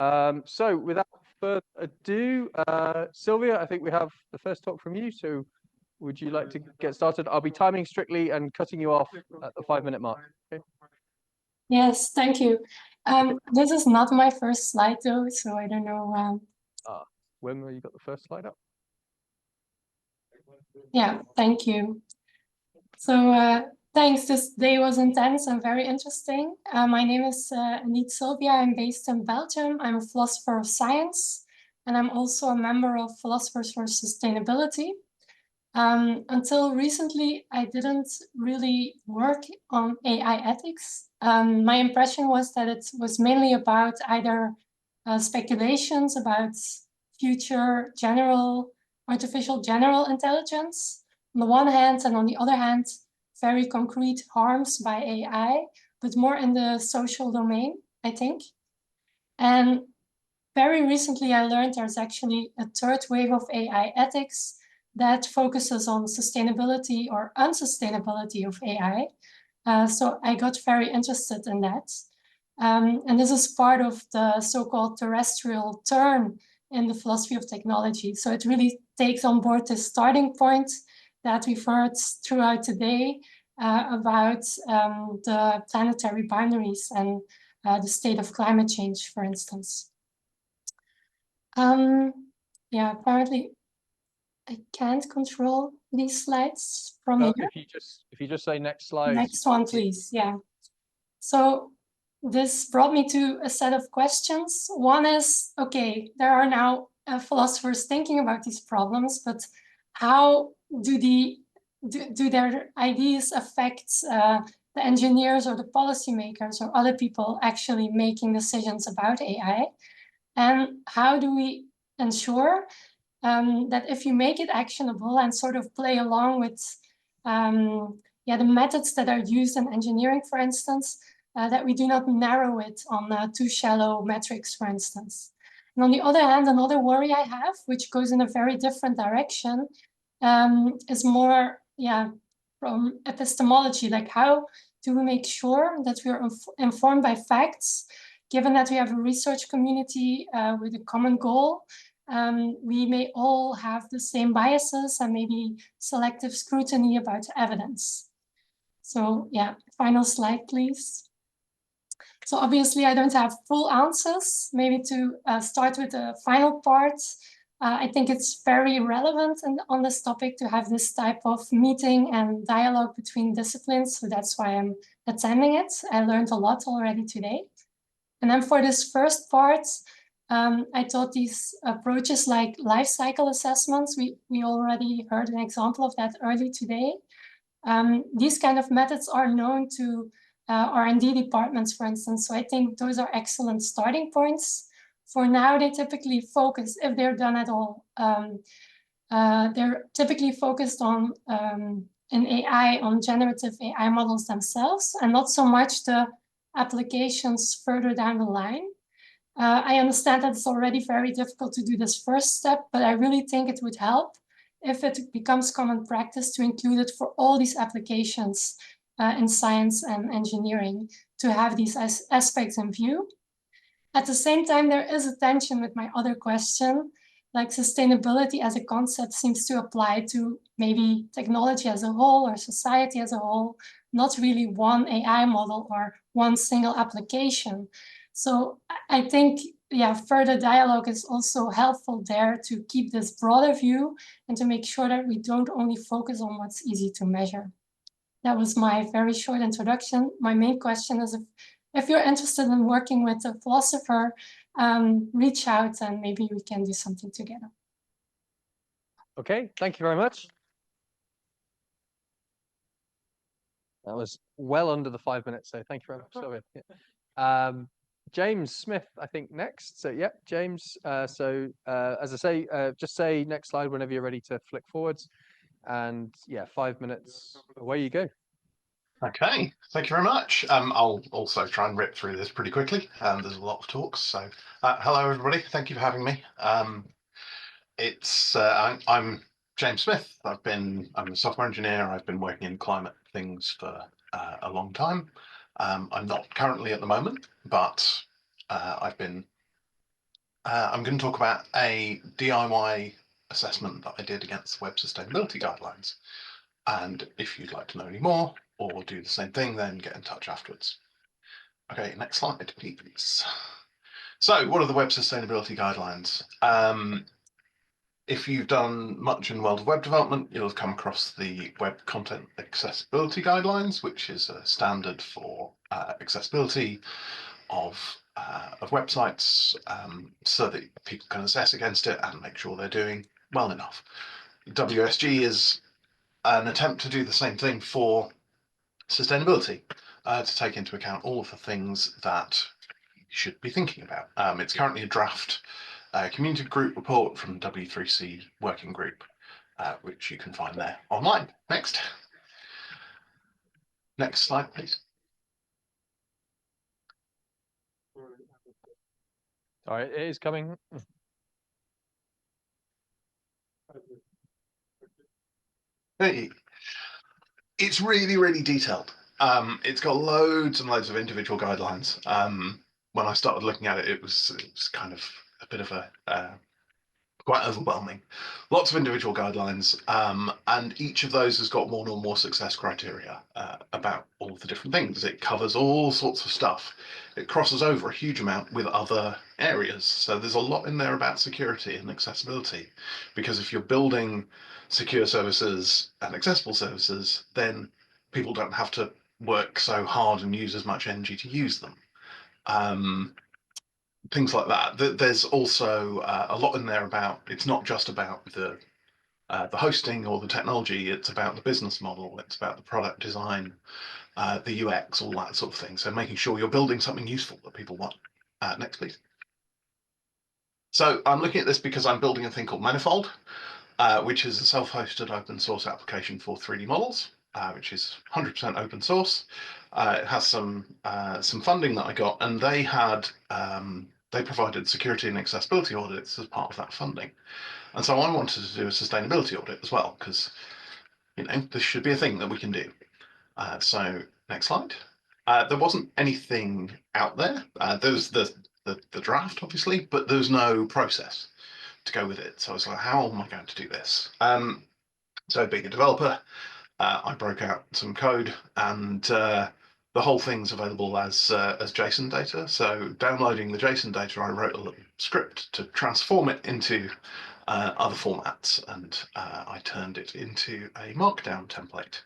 So without further ado, Sylvia, I think we have the first talk from you. So would you like to get started? I'll be timing strictly and cutting you off at the 5-minute mark. Okay. Yes, thank you. This is not my first slide though, so I don't know. When you got the first slide up? Yeah, thank you. So thanks, this day was intense and very interesting. My name is indeed Sylvia. I'm based in Belgium. I'm a philosopher of science, and I'm also a member of Philosophers for Sustainability. Until recently, I didn't really work on AI ethics. My impression was that it was mainly about either speculations about future artificial general intelligence on the one hand, and on the other hand, very concrete harms by AI, but more in the social domain, I think. And very recently, I learned there's actually a third wave of AI ethics that focuses on sustainability or unsustainability of AI. So I got very interested in that. And this is part of the so-called terrestrial turn in the philosophy of technology. So it really takes on board the starting point that we've heard throughout today about the planetary boundaries and the state of climate change, for instance. Yeah, apparently I can't control these slides from here. If you just say next slide. Next one, please. Yeah. So this brought me to a set of questions. One is, okay, there are now philosophers thinking about these problems, but how do their ideas affect the engineers or the policymakers or other people actually making decisions about AI? And how do we ensure that if you make it actionable and sort of play along with the methods that are used in engineering, for instance, that we do not narrow it on too shallow metrics, for instance. And on the other hand, another worry I have, which goes in a very different direction, is more from epistemology. Like, how do we make sure that we are informed by facts, given that we have a research community with a common goal? We may all have the same biases and maybe selective scrutiny about evidence. So yeah, final slide, please. So obviously I don't have full answers. Maybe to start with the final part, I think it's very relevant on this topic to have this type of meeting and dialogue between disciplines. So that's why I'm attending it. I learned a lot already today. And then for this first part, I thought these approaches like life cycle assessments, we already heard an example of that early today. These kind of methods are known to R&D departments, for instance. So I think those are excellent starting points. For now, they typically focus, if they're done at all, they're typically focused on in AI, on generative AI models themselves, and not so much the applications further down the line. I understand that it's already very difficult to do this first step, but I really think it would help if it becomes common practice to include it for all these applications in science and engineering, to have these aspects in view. At the same time, there is a tension with my other question, like sustainability as a concept seems to apply to maybe technology as a whole or society as a whole, not really one AI model or one single application. So I think, further dialogue is also helpful there to keep this broader view and to make sure that we don't only focus on what's easy to measure. That was my very short introduction. My main question is if you're interested in working with a philosopher, reach out and maybe we can do something together. Okay, thank you very much. That was well under the 5 minutes, so thank you very much, Sylvia. James Smith, I think next. So yeah, James. As I say, just say next slide whenever you're ready to flick forwards. And yeah, 5 minutes, away you go. Okay, thank you very much. I'll also try and rip through this pretty quickly. There's a lot of talks, so hello everybody. Thank you for having me. I'm James Smith. I'm a software engineer. I've been working in climate things for a long time. I'm not currently at the moment, but I've been I'm going to talk about a DIY assessment that I did against the Web Sustainability Guidelines. And if you'd like to know any more or do the same thing, then get in touch afterwards. Okay, next slide, please. So what are the Web Sustainability Guidelines? If you've done much in the world of web development, you'll have come across the Web Content Accessibility Guidelines, which is a standard for accessibility of websites, so that people can assess against it and make sure they're doing well enough. WSG is an attempt to do the same thing for sustainability, to take into account all of the things that you should be thinking about. It's currently a draft community group report from W3C working group, which you can find there online. Next slide, please. All right, it is coming. Hey, it's really, really detailed. It's got loads and loads of individual guidelines. When I started looking at it, it was kind of a bit of a quite overwhelming. Lots of individual guidelines, and each of those has got one or more success criteria about all of the different things. It covers all sorts of stuff. It crosses over a huge amount with other areas. So there's a lot in there about security and accessibility, because if you're building secure services and accessible services, then people don't have to work so hard and use as much energy to use them. Things like that. There's also a lot in there about, it's not just about the hosting or the technology, it's about the business model, it's about the product design, the UX, all that sort of thing. So making sure you're building something useful that people want. Next, please. So I'm looking at this because I'm building a thing called Manifold, which is a self-hosted open source application for 3D models, which is 100% open source. It has some funding that I got, and they had they provided security and accessibility audits as part of that funding. And so I wanted to do a sustainability audit as well, because this should be a thing that we can do. So next slide. There wasn't anything out there. There was the draft, obviously, but there was no process to go with it. So I was like, how am I going to do this? So being a developer, I broke out some code, and the whole thing's available as JSON data. So downloading the JSON data, I wrote a little script to transform it into other formats, and I turned it into a markdown template,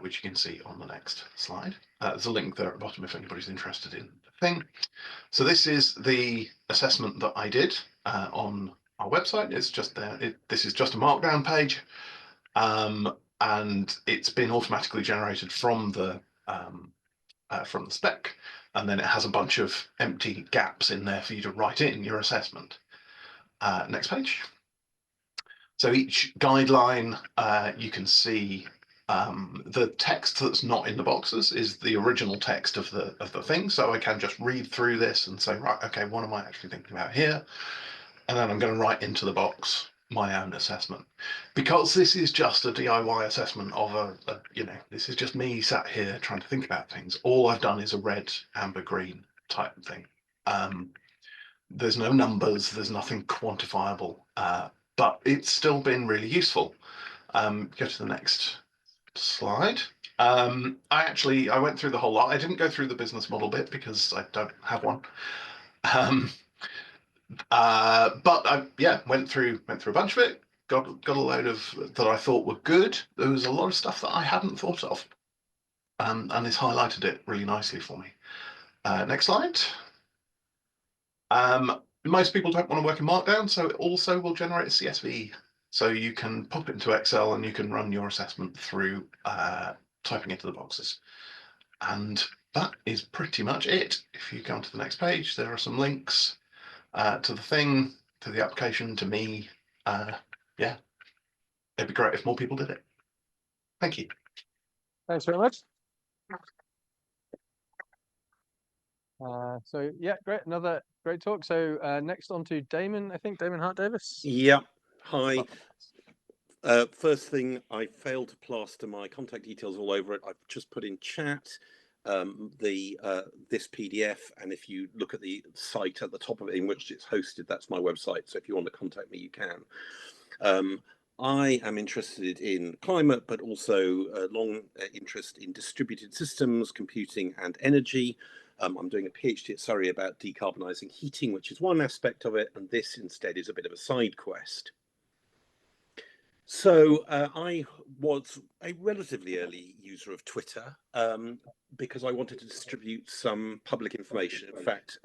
which you can see on the next slide. There's a link there at the bottom if anybody's interested in the thing. So this is the assessment that I did on our website. It's just there. This is just a markdown page, and it's been automatically generated from the spec, and then it has a bunch of empty gaps in there for you to write in your assessment. Next page. So each guideline, you can see the text that's not in the boxes is the original text of the thing. So I can just read through this and say, right, okay, what am I actually thinking about here? And then I'm going to write into the box my own assessment. Because this is just a DIY assessment of this is just me sat here trying to think about things. All I've done is a red, amber, green type thing. There's no numbers, there's nothing quantifiable, but it's still been really useful. Go to the next slide. I went through the whole lot. I didn't go through the business model bit because I don't have one. But I went through a bunch of it, got a load of that I thought were good. There was a lot of stuff that I hadn't thought of, and this highlighted it really nicely for me. Next slide. Most people don't want to work in Markdown, so it also will generate a CSV. So you can pop it into Excel and you can run your assessment through typing into the boxes. And that is pretty much it. If you go on to the next page, there are some links to the thing, to the application, to me. Yeah, it'd be great if more people did it. Thank you. Thanks very much. So yeah, great, another great talk. So next on to Damon, I think Damon Hart-Davis. Yeah, hi. First thing, I failed to plaster my contact details all over it. I've just put in chat. this PDF, and if you look at the site at the top of it in which it's hosted, that's my website. So if you want to contact me, you can. I am interested in climate, but also a long interest in distributed systems, computing, and energy. I'm doing a PhD at Surrey about decarbonising heating, which is one aspect of it, and this instead is a bit of a side quest. So I was a relatively early user of Twitter because I wanted to distribute some public information. In fact,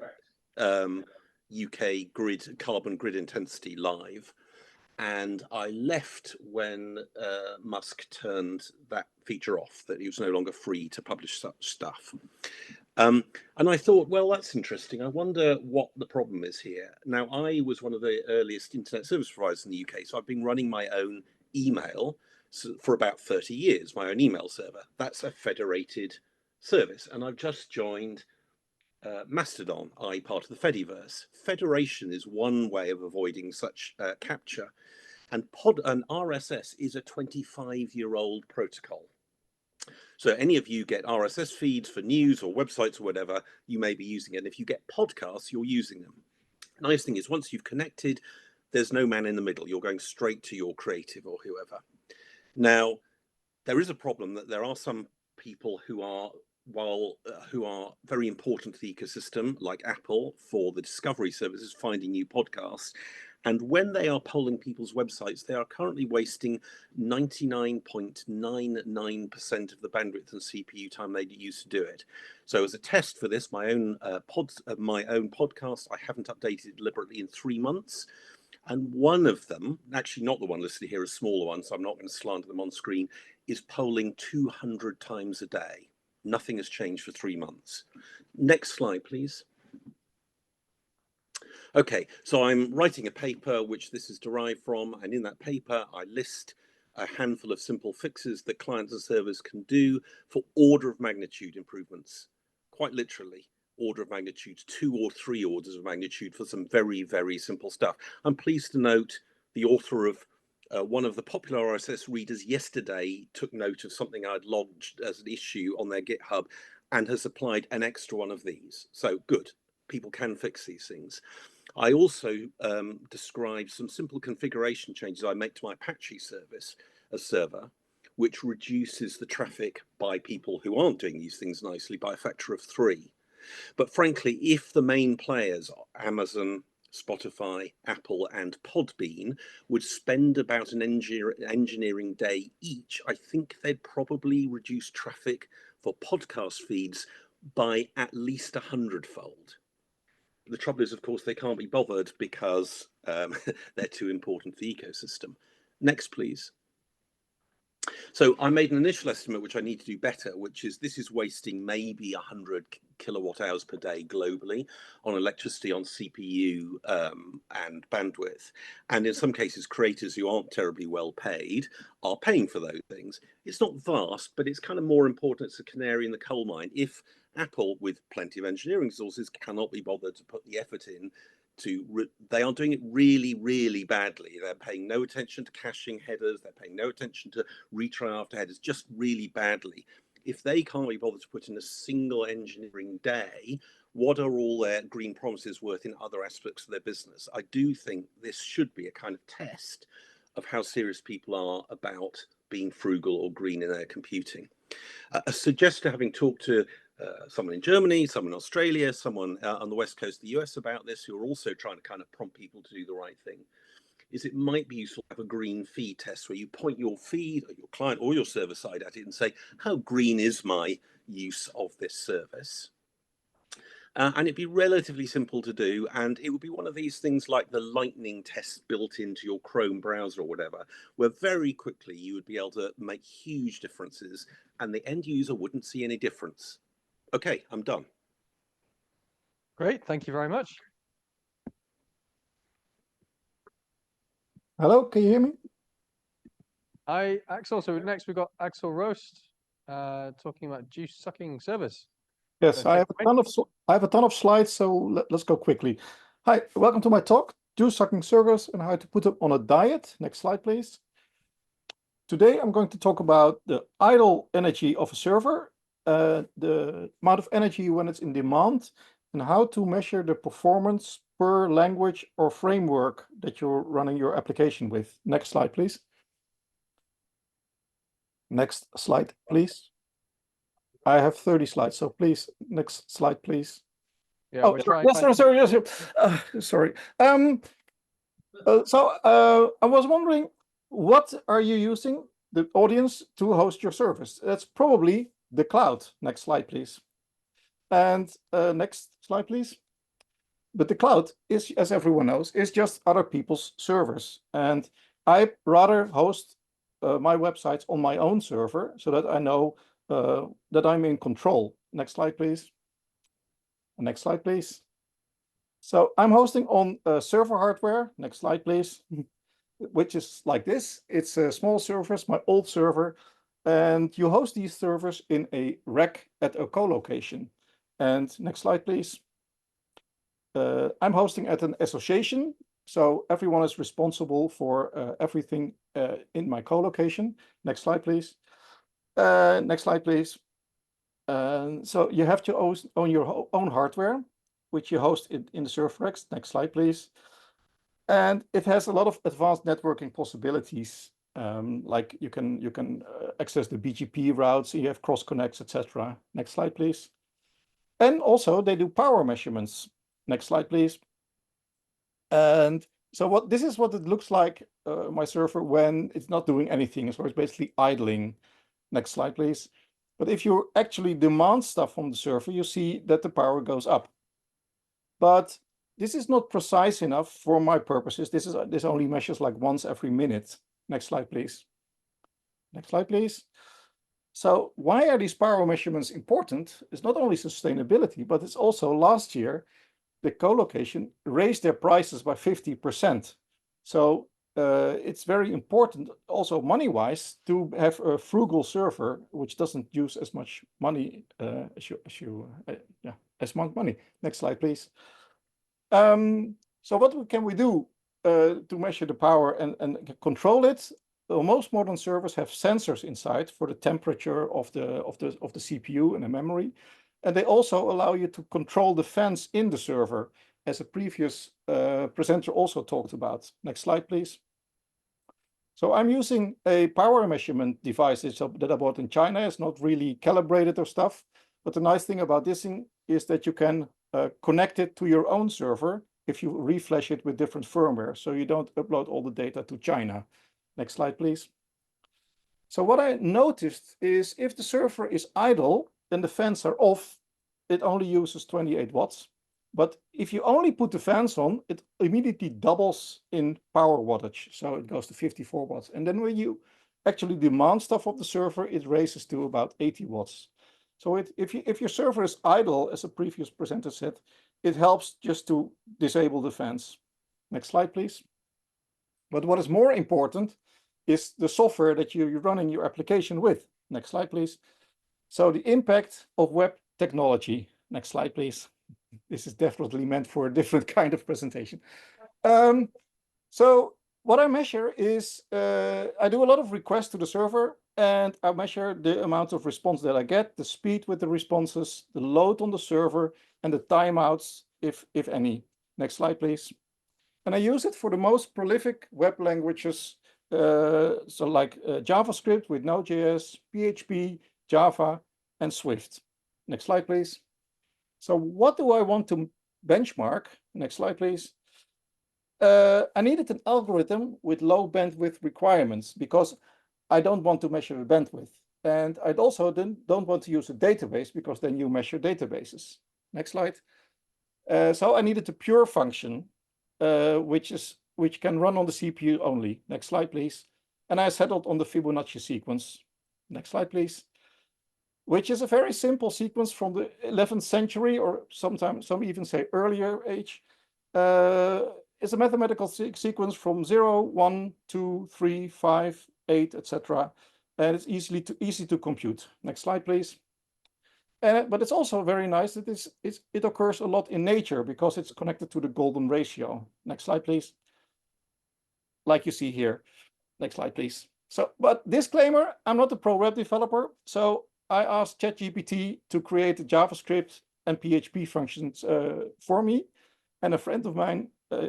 UK carbon grid intensity live. And I left when Musk turned that feature off, that it was no longer free to publish such stuff. And I thought, well, that's interesting. I wonder what the problem is here. Now, I was one of the earliest internet service providers in the UK, so I've been running my own email for about 30 years, my own email server. That's a federated service. And I've just joined Mastodon, part of the Fediverse. Federation is one way of avoiding such capture. And RSS is a 25-year-old protocol. So any of you get RSS feeds for news or websites or whatever, you may be using it. And if you get podcasts, you're using them. The nice thing is once you've connected, there's no man in the middle. You're going straight to your creative or whoever. Now, there is a problem that there are some people who are very important to the ecosystem, like Apple, for the discovery services, finding new podcasts. And when they are polling people's websites, they are currently wasting 99.99% of the bandwidth and CPU time they used to do it. So as a test for this, my own podcast, I haven't updated deliberately in 3 months. And one of them, actually not the one listed here, a smaller one, so I'm not going to slander them on screen, is polling 200 times a day. Nothing has changed for 3 months. Next slide, please. Okay, so I'm writing a paper which this is derived from, and in that paper I list a handful of simple fixes that clients and servers can do for order of magnitude improvements. Quite literally, order of magnitude, 2 or 3 orders of magnitude for some very, very simple stuff. I'm pleased to note the author of one of the popular RSS readers yesterday took note of something I'd logged as an issue on their GitHub and has applied an extra one of these. So good, people can fix these things. I also describe some simple configuration changes I make to my Apache server, which reduces the traffic by people who aren't doing these things nicely by a factor of 3. But frankly, if the main players, Amazon, Spotify, Apple, and Podbean, would spend about an engineering day each, I think they'd probably reduce traffic for podcast feeds by at least 100-fold. The trouble is, of course, they can't be bothered because they're too important for the ecosystem. Next, please. So I made an initial estimate, which I need to do better, which is this is wasting maybe 100 kilowatt hours per day globally on electricity, on CPU and bandwidth. And in some cases, creators who aren't terribly well paid are paying for those things. It's not vast, but it's kind of more important. It's a canary in the coal mine. If Apple, with plenty of engineering resources, cannot be bothered to put the effort in they are doing it really, really badly. They're paying no attention to caching headers. They're paying no attention to retry after headers, just really badly. If they can't be bothered to put in a single engineering day, what are all their green promises worth in other aspects of their business? I do think this should be a kind of test of how serious people are about being frugal or green in their computing. A suggestion, having talked to someone in Germany, someone in Australia, someone on the west coast of the US about this, who are also trying to kind of prompt people to do the right thing, is it might be useful to have a green feed test where you point your feed or your client or your server side at it and say, how green is my use of this service? And it'd be relatively simple to do, and it would be one of these things like the lightning test built into your Chrome browser or whatever, where very quickly you would be able to make huge differences and the end user wouldn't see any difference. Okay, I'm done. Great, thank you very much. Hello, can you hear me? Hi, Axel. So next we've got Axel Roest talking about juice sucking servers. Yes, I have a ton of slides, so let's go quickly. Hi, welcome to my talk, juice sucking servers and how to put them on a diet. Next slide, please. Today I'm going to talk about the idle energy of a server the amount of energy when it's in demand, and how to measure the performance per language or framework that you're running your application with. Next slide, please. Next slide, please. I have 30 slides, so please, next slide, please. Yeah, Oh, we're trying. yes, sorry. Sorry. So I was wondering, what are you using, the audience, to host your service? That's probably the cloud. Next slide, please. And next slide, please. But the cloud is, as everyone knows, is just other people's servers. And I rather host my websites on my own server so that I know that I'm in control. Next slide, please. Next slide, please. So I'm hosting on server hardware. Next slide, please. Which is like this. It's a small servers, my old server. And you host these servers in a rack at a co-location. And next slide, please. I'm hosting at an association. So everyone is responsible for everything in my co-location. Next slide, please. Next slide, please. So you have to own your own hardware, which you host in the server racks. Next slide, please. And it has a lot of advanced networking possibilities. Like you can access the BGP routes, you have cross connects, etc. Next slide, please. And also they do power measurements. Next slide, please. And so this is what it looks like, my server, when it's not doing anything. So it's basically idling. Next slide, please. But if you actually demand stuff from the server, you see that the power goes up. But this is not precise enough for my purposes. This only measures like once every minute. Next slide, please. Next slide, please. So why are these power measurements important? It's not only sustainability, but it's also last year, the co-location raised their prices by 50%. So it's very important also money-wise to have a frugal server which doesn't use as much money as much money. Next slide, please. So what can we do to measure the power and control it? Well, most modern servers have sensors inside for the temperature of the CPU and the memory. And they also allow you to control the fans in the server, as a previous presenter also talked about. Next slide, please. So I'm using a power measurement device that I bought in China. It's not really calibrated or stuff. But the nice thing about this thing is that you can connect it to your own server if you refresh it with different firmware. So you don't upload all the data to China. Next slide, please. So what I noticed is if the server is idle, then the fans are off, it only uses 28 watts. But if you only put the fans on, it immediately doubles in power wattage. So it goes to 54 watts. And then when you actually demand stuff of the server, it raises to about 80 watts. So if your server is idle, as a previous presenter said, it helps just to disable the fans. Next slide, please. But what is more important is the software that you're running your application with. Next slide, please. So the impact of web technology. Next slide, please. This is definitely meant for a different kind of presentation. So what I measure is I do a lot of requests to the server, and I measure the amount of response that I get, the speed with the responses, the load on the server, and the timeouts, if any. Next slide, please. And I use it for the most prolific web languages, so like JavaScript with Node.js, PHP, Java, and Swift. Next slide, please. So what do I want to benchmark? Next slide, please. I needed an algorithm with low bandwidth requirements because I don't want to measure the bandwidth. And I also don't want to use a database because then you measure databases. Next slide. So I needed a pure function, which can run on the CPU only. Next slide, please. And I settled on the Fibonacci sequence. Next slide, please. Which is a very simple sequence from the 11th century, or sometimes some even say earlier age. It's a mathematical sequence from 0, 1, 2, 3, 5, 8, etc. And it's easy to compute. Next slide, please. But it's also very nice that it occurs a lot in nature because it's connected to the golden ratio. Next slide, please. Like you see here. Next slide, please. So, but disclaimer, I'm not a pro web developer. So I asked ChatGPT to create a JavaScript and PHP functions for me, and a friend of mine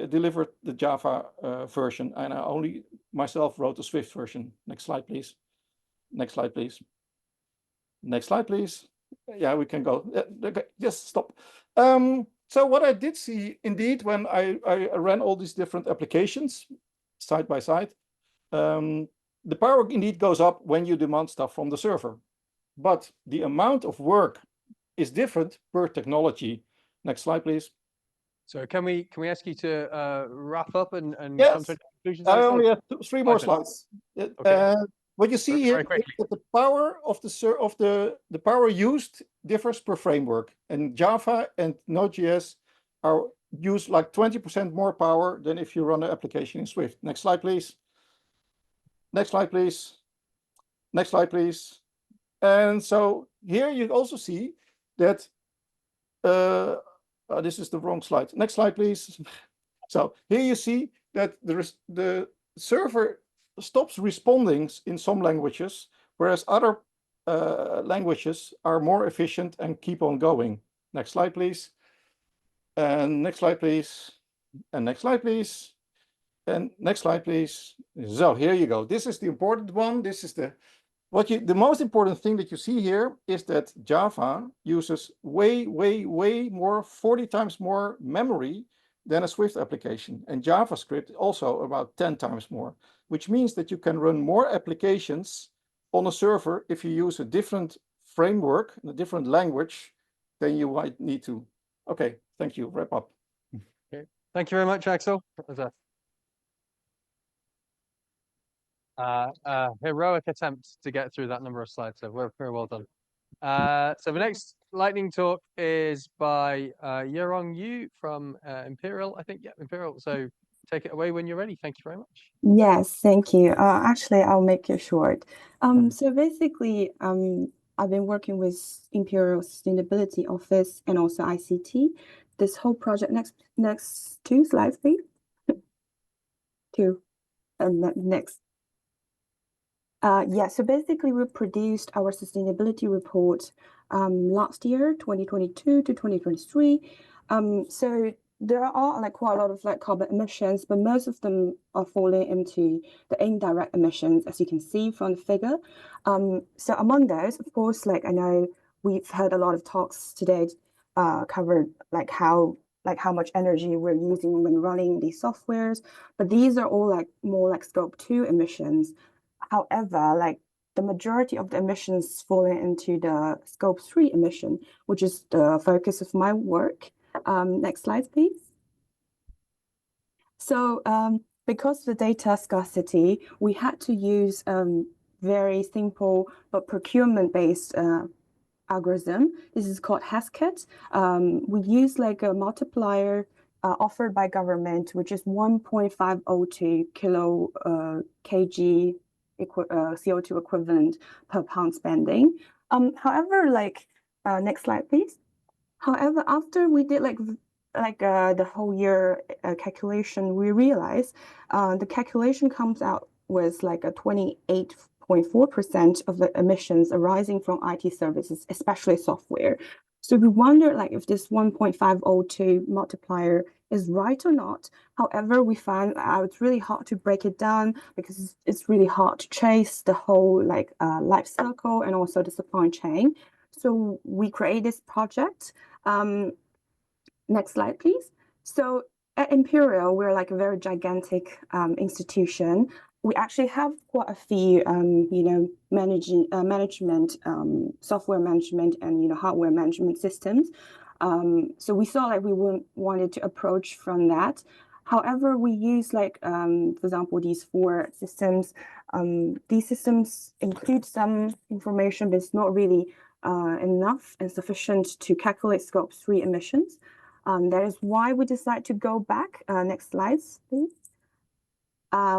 delivered the Java version, and I only myself wrote the Swift version. Next slide, please. Next slide, please. Next slide, please. Yeah, we can go. Okay, just stop. So what I did see, indeed, when I ran all these different applications side by side, the power indeed goes up when you demand stuff from the server. But the amount of work is different per technology. Next slide, please. So can we ask you to wrap up and Yes. come to conclusions? I only have three more 5 minutes. slides. Okay. What you see here Very is quickly. that the power of the power used differs per framework, and Java and Node.js are use like 20% more power than if you run an application in Swift. Next slide, please. Next slide, please. Next slide, please. And so here you also see that this is the wrong slide. Next slide, please. So here you see that the server stops responding in some languages, whereas other languages are more efficient and keep on going. Next slide, please. And next slide, please. And next slide, please. And next slide, please. So here you go. This is the important one. This is the most important thing that you see here is that Java uses way more, 40 times more memory than a Swift application, and JavaScript also about 10 times more, which means that you can run more applications on a server if you use a different framework, a different language than you might need to. Okay, thank you. Wrap up. Okay. Thank you very much, Axel. That was a heroic attempt to get through that number of slides, so we're very well done. So the next lightning talk is by Yurong Yu from Imperial, I think. Yeah, Imperial. So take it away when you're ready. Thank you very much. Yes, thank you. Actually, I'll make it short. So basically, I've been working with Imperial Sustainability Office and also ICT. This whole project, next 2 slides, please. 2, and next. Yeah, so basically we produced our sustainability report last year, 2022 to 2023. So there are like quite a lot of like carbon emissions, but most of them are falling into the indirect emissions, as you can see from the figure. So among those, of course, like I know we've heard a lot of talks today covered like how much energy we're using when running these softwares, but these are all like more like scope 2 emissions. However, like the majority of the emissions falling into the scope 3 emission, which is the focus of my work. Next slide, please. So because of the data scarcity, we had to use very simple but procurement-based algorithm. This is called Hasket. We use like a multiplier offered by government, which is 1.502 kg CO2 equivalent per pound spending. However, like next slide, please. However, after we did like the whole year calculation, we realized the calculation comes out with like a 28.4% of the emissions arising from IT services, especially software. So we wondered like if this 1.502 multiplier is right or not. However, we found it's really hard to break it down because it's really hard to trace the whole like life cycle and also the supply chain. So we created this project. Next slide, please. So at Imperial, we're like a very gigantic institution. We actually have quite a few, management, software management, and hardware management systems. So we saw like we wanted to approach from that. However, we use like, for example, these 4 systems. These systems include some information, but it's not really enough and sufficient to calculate scope 3 emissions. That is why we decided to go back. Next slides, please.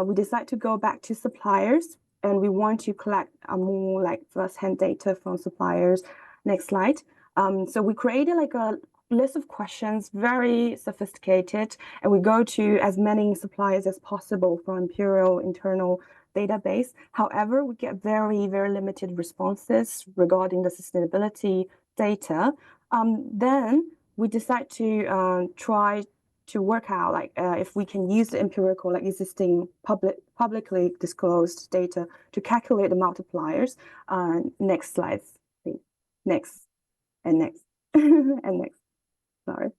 We decided to go back to suppliers, and we want to collect more like first-hand data from suppliers. Next slide. So we created like a list of questions, very sophisticated, and we go to as many suppliers as possible from Imperial internal database. However, we get very, very limited responses regarding the sustainability data. Then we decide to try to work out like if we can use the empirical, like existing publicly disclosed data to calculate the multipliers. Next slide, please. Next and next and next. Sorry.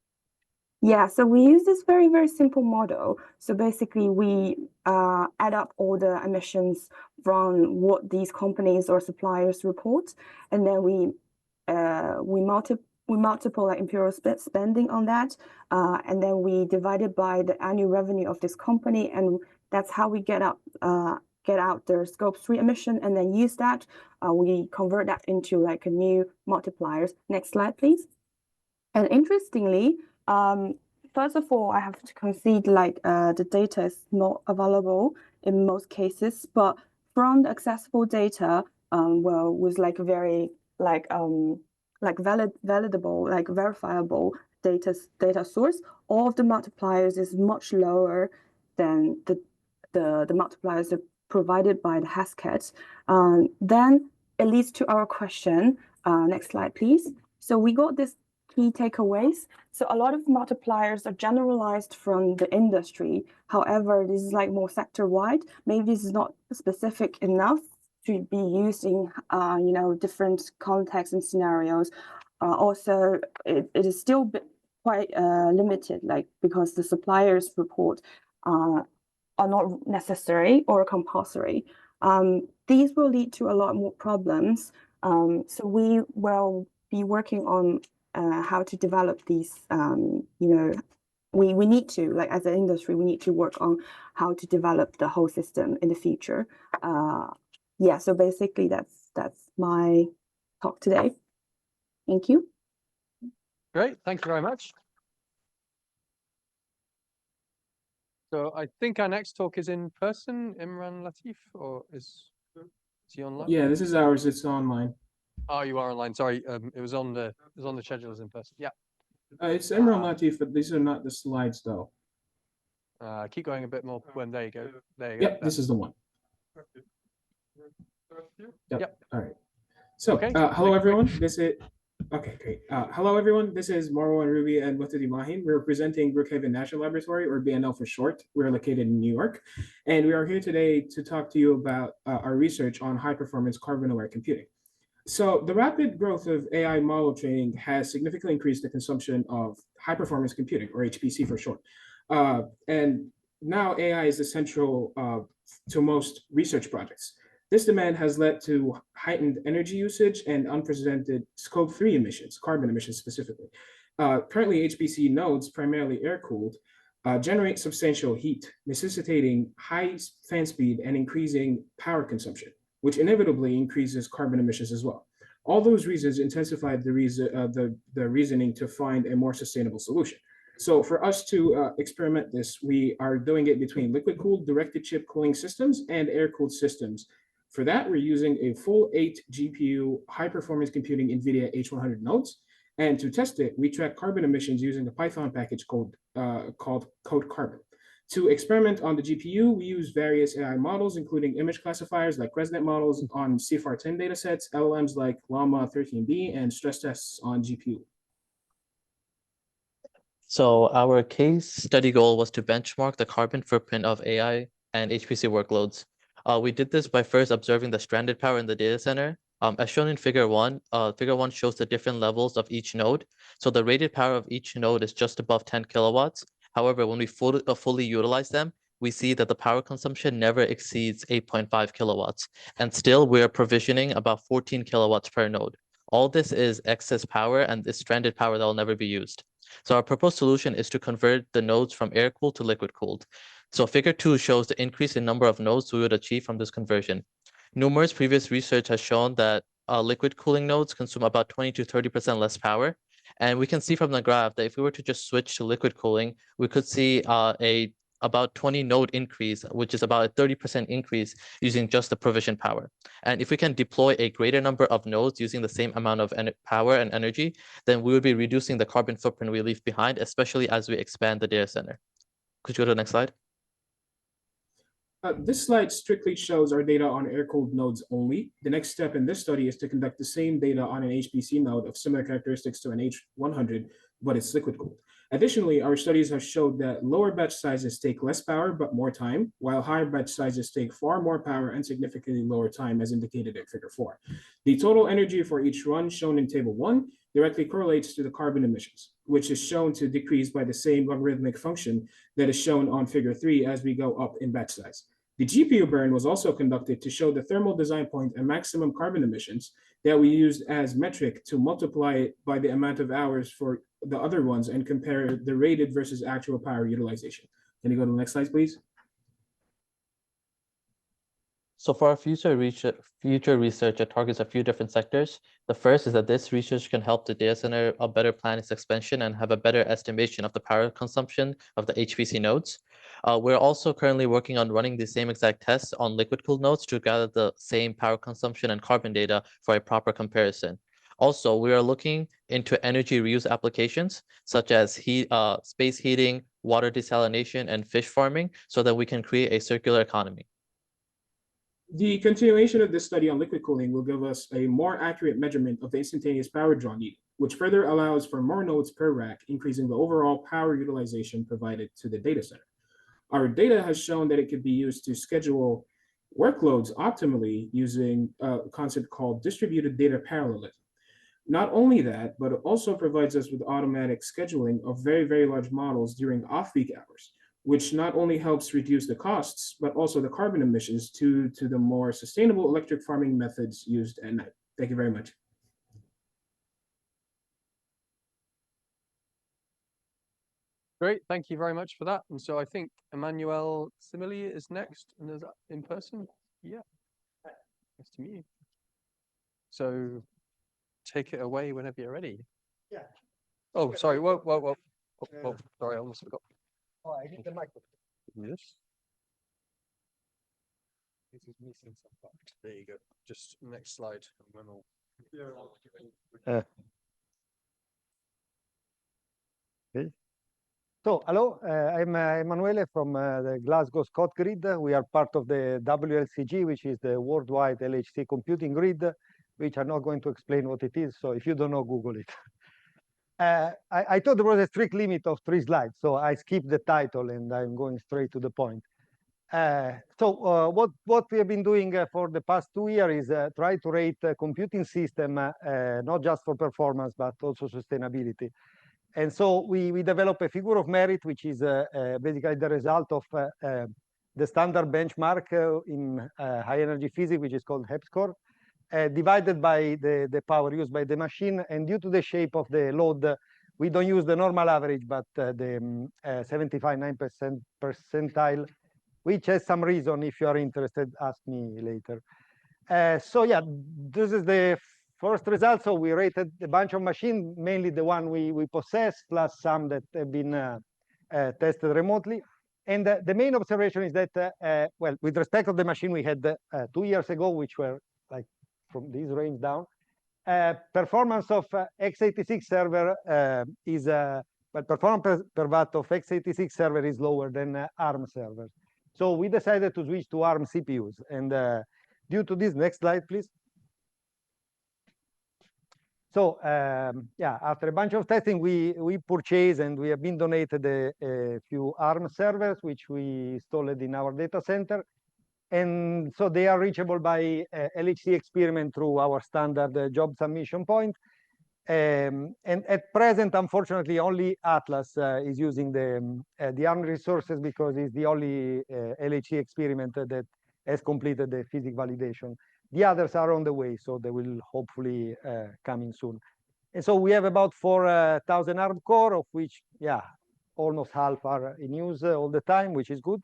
Yeah, so we use this very, very simple model. So basically we add up all the emissions from what these companies or suppliers report, and then we multiple like Imperial spending on that, and then we divide it by the annual revenue of this company, and that's how we get out their Scope 3 emission, and then use that. We convert that into like a new multipliers. Next slide, please. And interestingly, first of all, I have to concede like the data is not available in most cases, but from the accessible data, well, was like very like validable, like verifiable data source, all of the multipliers is much lower than the multipliers that provided by the Hasket. Then it leads to our question. Next slide, please. So we got this key takeaways. So a lot of multipliers are generalized from the industry. However, this is like more sector-wide. Maybe this is not specific enough to be used in different contexts and scenarios. Also, it is still quite limited, like because the suppliers report are not necessary or compulsory. These will lead to a lot more problems. So we will be working on how to develop these. We need to, like as an industry, we need to work on how to develop the whole system in the future. Yeah, so basically that's my talk today. Thank you. Great, thank you very much. So I think our next talk is in person, Imran Latif, or is he online? Yeah, this is ours. It's online. Oh, you are online. Sorry, it was on the schedule as in person. Yeah. It's Imran Latif, but these are not the slides, though. Keep going a bit more. When there you go. There you Yep, go. this is the one. Yep. All right. So, Okay. hello everyone. Okay, great. Hello everyone. This is Marwan Ruby and Mohtadi Mahim. We're presenting Brookhaven National Laboratory, or BNL for short. We're located in New York, and we are here today to talk to you about our research on high-performance carbon-aware computing. So the rapid growth of AI model training has significantly increased the consumption of high-performance computing, or HPC for short. And now AI is essential to most research projects. This demand has led to heightened energy usage and unprecedented Scope 3 emissions, carbon emissions specifically. Currently, HPC nodes, primarily air-cooled, generate substantial heat, necessitating high fan speed and increasing power consumption, which inevitably increases carbon emissions as well. All those reasons intensified the reasoning to find a more sustainable solution. So for us to experiment this, we are doing it between liquid-cooled directed chip cooling systems and air-cooled systems. For that, we're using a full 8 GPU high-performance computing NVIDIA H100 nodes. And to test it, we track carbon emissions using a Python package called Code Carbon. To experiment on the GPU, we use various AI models, including image classifiers like ResNet models on CFAR10 datasets, LLMs like Llama 13B, and stress tests on GPU. So our case study goal was to benchmark the carbon footprint of AI and HPC workloads. We did this by first observing the stranded power in the data center. As shown in figure 1 shows the different levels of each node. So the rated power of each node is just above 10 kilowatts. However, when we fully utilize them, we see that the power consumption never exceeds 8.5 kilowatts. And still, we're provisioning about 14 kilowatts per node. All this is excess power and is stranded power that will never be used. So our proposed solution is to convert the nodes from air-cooled to liquid-cooled. So figure 2 shows the increase in number of nodes we would achieve from this conversion. Numerous previous research has shown that liquid cooling nodes consume about 20 to 30% less power. And we can see from the graph that if we were to just switch to liquid cooling, we could see a about 20 node increase, which is about a 30% increase using just the provisioned power. And if we can deploy a greater number of nodes using the same amount of power and energy, then we would be reducing the carbon footprint we leave behind, especially as we expand the data center. Could you go to the next slide? This slide strictly shows our data on air-cooled nodes only. The next step in this study is to conduct the same data on an HPC node of similar characteristics to an H100, but it's liquid-cooled. Additionally, our studies have showed that lower batch sizes take less power but more time, while higher batch sizes take far more power and significantly lower time, as indicated in Figure 4. The total energy for each run shown in Table 1 directly correlates to the carbon emissions, which is shown to decrease by the same logarithmic function that is shown on Figure 3 as we go up in batch size. The GPU burn was also conducted to show the thermal design point and maximum carbon emissions that we used as metric to multiply it by the amount of hours for the other ones and compare the rated versus actual power utilization. Can you go to the next slide, please? So for our future research, it targets a few different sectors. The first is that this research can help the data center better plan its expansion and have a better estimation of the power consumption of the HPC nodes. We're also currently working on running the same exact tests on liquid-cooled nodes to gather the same power consumption and carbon data for a proper comparison. Also, we are looking into energy reuse applications such as space heating, water desalination, and fish farming so that we can create a circular economy. The continuation of this study on liquid cooling will give us a more accurate measurement of the instantaneous power draw needed, which further allows for more nodes per rack, increasing the overall power utilization provided to the data center. Our data has shown that it could be used to schedule workloads optimally using a concept called distributed data parallelism. Not only that, but it also provides us with automatic scheduling of very, very large models during off-peak hours, which not only helps reduce the costs, but also the carbon emissions to the more sustainable electric farming methods used at night. Thank you very much. Great, thank you very much for that. And so I think Emmanuel Simile is next, and is that in person? Yeah. Nice to meet you. So take it away whenever you're ready. Yeah. Oh, sorry. Whoa. Oh, sorry, I almost forgot. Oh, I hit the microphone. Yes. This is missing some part. There you go. Just next slide, and then we'll. Okay. So, hello, I'm Emanuele from the Glasgow Scott Grid. We are part of the WLCG, which is the worldwide LHC computing grid, which I'm not going to explain what it is. So if you don't know, Google it. I thought there was a strict limit of 3 slides, so I skipped the title and I'm going straight to the point. What we have been doing for the past 2 years is try to rate a computing system, not just for performance, but also sustainability. And so we develop a figure of merit, which is basically the result of the standard benchmark in high energy physics, which is called HEP score, divided by the power used by the machine. And due to the shape of the load, we don't use the normal average, but the 75.9% percentile, which has some reason. If you are interested, ask me later. So yeah, this is the first result. So we rated a bunch of machines, mainly the one we possess, plus some that have been tested remotely. And the main observation is that, well, with respect to the machine we had 2 years ago, which were like from this range down, performance of x86 server is, well, performance per watt of x86 server is lower than ARM servers. So we decided to switch to ARM CPUs. And due to this, next slide, please. So yeah, after a bunch of testing, we purchased and we have been donated a few ARM servers, which we installed in our data center. And so they are reachable by LHC experiment through our standard job submission point. And at present, unfortunately, only Atlas is using the ARM resources because it's the only LHC experiment that has completed the physics validation. The others are on the way, so they will hopefully come in soon. And so we have about 4,000 ARM core, of which, yeah, almost half are in use all the time, which is good.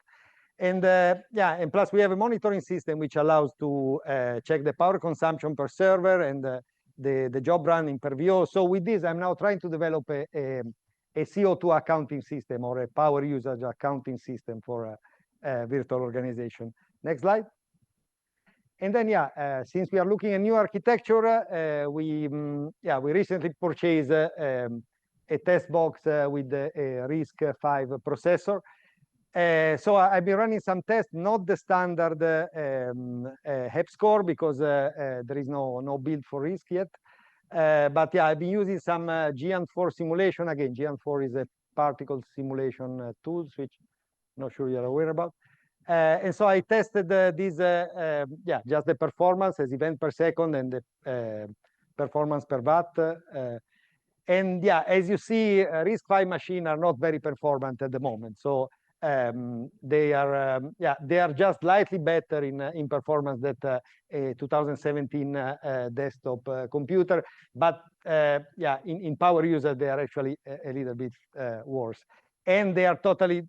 And yeah, and plus we have a monitoring system which allows to check the power consumption per server and the job running per VO. So with this, I'm now trying to develop a a CO2 accounting system or a power usage accounting system for a virtual organization. Next slide. And then, since we are looking at new architecture, we recently purchased a test box with a RISC-V processor. So I've been running some tests, not the standard HEP score, because there is no build for RISC yet. But yeah, I've been using some GN4 simulation. Again, GN4 is a particle simulation tools, which I'm not sure you're aware about. And so I tested this, just the performance as event per second and the performance per watt. And yeah, as you see, RISC-V machines are not very performant at the moment. So they are just slightly better in performance than a 2017 desktop computer. But in power user, they are actually a little bit worse. And they are totally,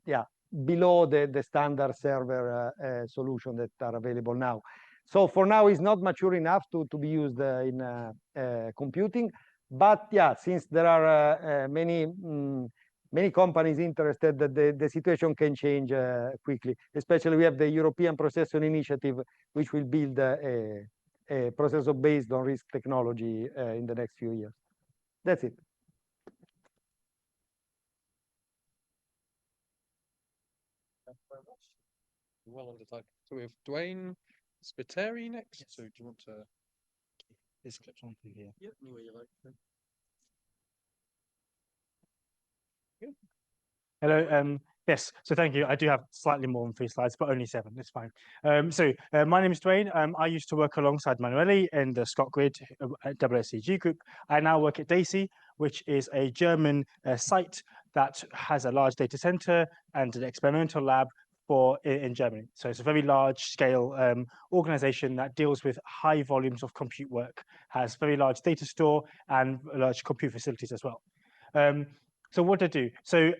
below the standard server solution that are available now. So for now, it's not mature enough to be used in computing. But yeah, since there are many companies interested, that the situation can change quickly. Especially we have the European Processor Initiative, which will build a processor based on RISC technology in the next few years. That's it. Well under time. So we have Dwayne Spiteri next. Yes. So do you want to? This clips on through here. Yeah, anywhere you like. Good. Hello. Yes. So thank you. I do have slightly more than 3 slides, but only 7. It's fine. My name is Dwayne. I used to work alongside Manueli in the ScotGrid WSCG group. I now work at DAISY, which is a German site that has a large data center and an experimental lab in Germany. So it's a very large scale organization that deals with high volumes of compute work, has very large data store and large compute facilities as well. So what to do? So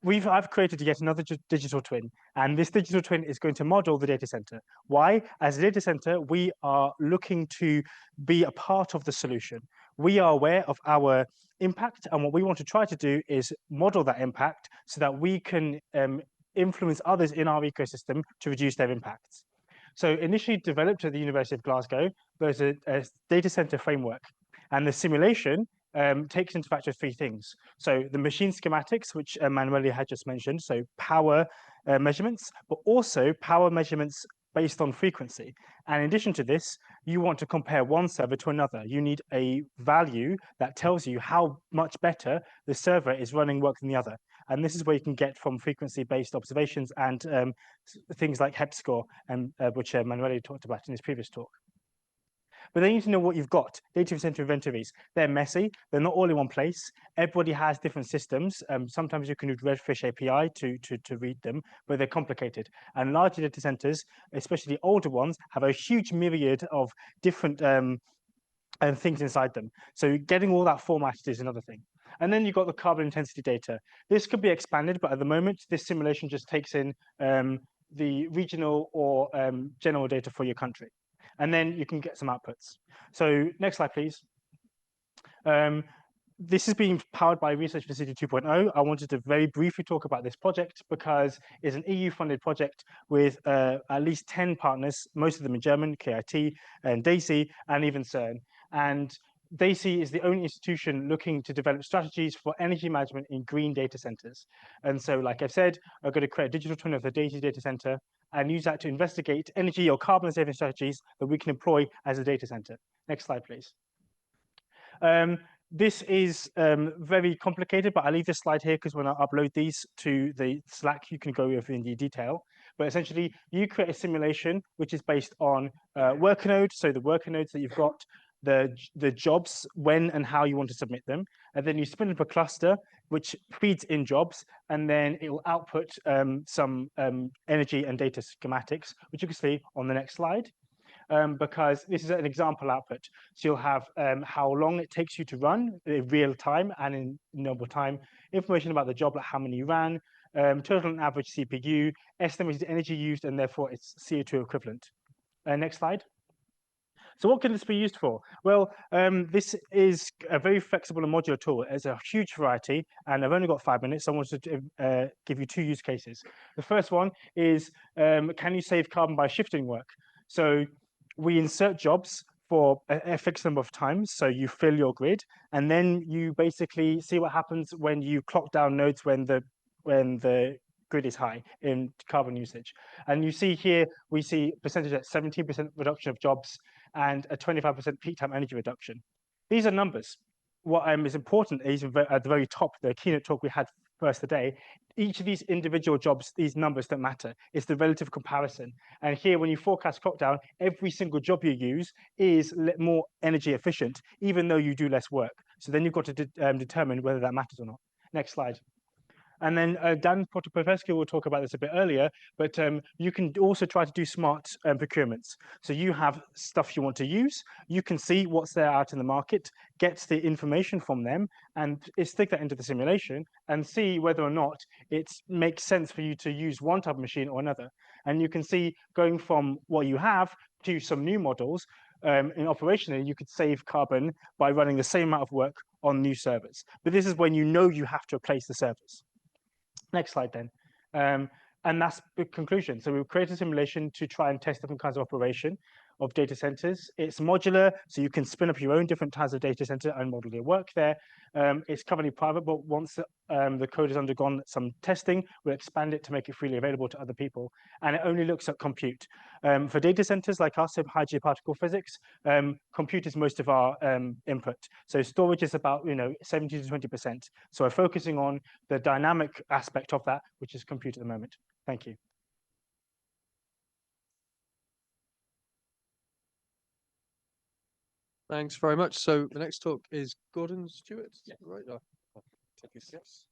I've created yet another digital twin, and this digital twin is going to model the data center. Why? As a data center, we are looking to be a part of the solution. We are aware of our impact, and what we want to try to do is model that impact so that we can influence others in our ecosystem to reduce their impacts. So initially developed at the University of Glasgow, there's a data center framework, and the simulation takes into factor 3 things. So the machine schematics, which Manueli had just mentioned, so power measurements, but also power measurements based on frequency. And in addition to this, you want to compare one server to another. You need a value that tells you how much better the server is running work than the other. And this is where you can get from frequency-based observations and things like HEP score, which Manueli talked about in his previous talk. But then you need to know what you've got. Data center inventories, they're messy. They're not all in one place. Everybody has different systems. Sometimes you can use Redfish API to read them, but they're complicated. And larger data centers, especially older ones, have a huge myriad of different things inside them. So getting all that formatted is another thing. And then you've got the carbon intensity data. This could be expanded, but at the moment, this simulation just takes in the regional or general data for your country. And then you can get some outputs. So next slide, please. This is being powered by Research for City 2.0. I wanted to very briefly talk about this project because it's an EU-funded project with at least 10 partners, most of them in German, KIT and DAISY, and even CERN. And DAISY is the only institution looking to develop strategies for energy management in green data centers. And so, like I've said, I'm going to create a digital twin of the DAISY data center and use that to investigate energy or carbon saving strategies that we can employ as a data center. Next slide, please. This is very complicated, but I'll leave this slide here because when I upload these to the Slack, you can go over in the detail. But essentially, you create a simulation which is based on worker nodes, so the worker nodes that you've got, the jobs, when and how you want to submit them, and then you spin up a cluster which feeds in jobs, and then it will output some energy and data schematics, which you can see on the next slide. Because this is an example output. So you'll have how long it takes you to run in real time and in normal time, information about the job, like how many you ran, total and average CPU, estimated energy used, and therefore its CO2 equivalent. Next slide. So what can this be used for? Well, this is a very flexible and modular tool. It's a huge variety, and I've only got 5 minutes, so I want to give you 2 use cases. The first one is, can you save carbon by shifting work? So we insert jobs for a fixed number of times, so you fill your grid, and then you basically see what happens when you clock down nodes when the grid is high in carbon usage. And you see here, we see percentage at 17% reduction of jobs and a 25% peak time energy reduction. These are numbers. What is important is at the very top, the keynote talk we had first today, each of these individual jobs, these numbers don't matter. It's the relative comparison. And here, when you forecast clock down, every single job you use is more energy efficient, even though you do less work. So then you've got to determine whether that matters or not. Next slide. And then Dan Potopolsky will talk about this a bit earlier, but you can also try to do smart procurements. So you have stuff you want to use, you can see what's there out in the market, get the information from them, and stick that into the simulation and see whether or not it makes sense for you to use one type of machine or another. And you can see going from what you have to some new models, in operationally, you could save carbon by running the same amount of work on new servers. But this is when you know you have to replace the servers. Next slide then. And that's the conclusion. So we've created a simulation to try and test different kinds of operation of data centers. It's modular, so you can spin up your own different types of data center and model your work there. It's currently private, but once the code has undergone some testing, we'll expand it to make it freely available to other people. And it only looks at compute. For data centers like us, high geoparticle physics, compute is most of our input. So storage is about 70 to 20%. So we're focusing on the dynamic aspect of that, which is compute at the moment. Thank you. Thanks very much. So the next talk is Gordon Stewart. Yeah. Right. Yes.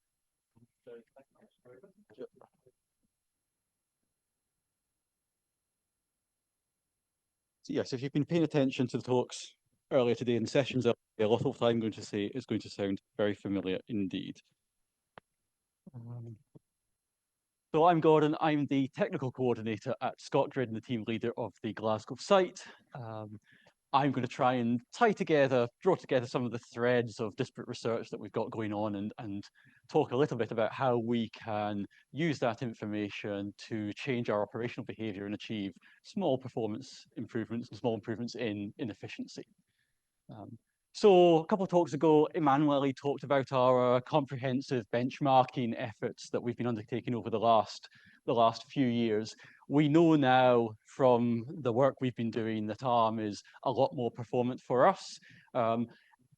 So yes, if you've been paying attention to the talks earlier today in the sessions, a lot of what I'm going to say is going to sound very familiar indeed. So I'm Gordon, I'm the technical coordinator at ScotGrid and the team leader of the Glasgow site. I'm going to try and draw together some of the threads of disparate research that we've got going on and talk a little bit about how we can use that information to change our operational behavior and achieve small performance improvements and small improvements in efficiency. So a couple of talks ago, Emmanuel talked about our comprehensive benchmarking efforts that we've been undertaking over the last few years. We know now from the work we've been doing that ARM is a lot more performant for us.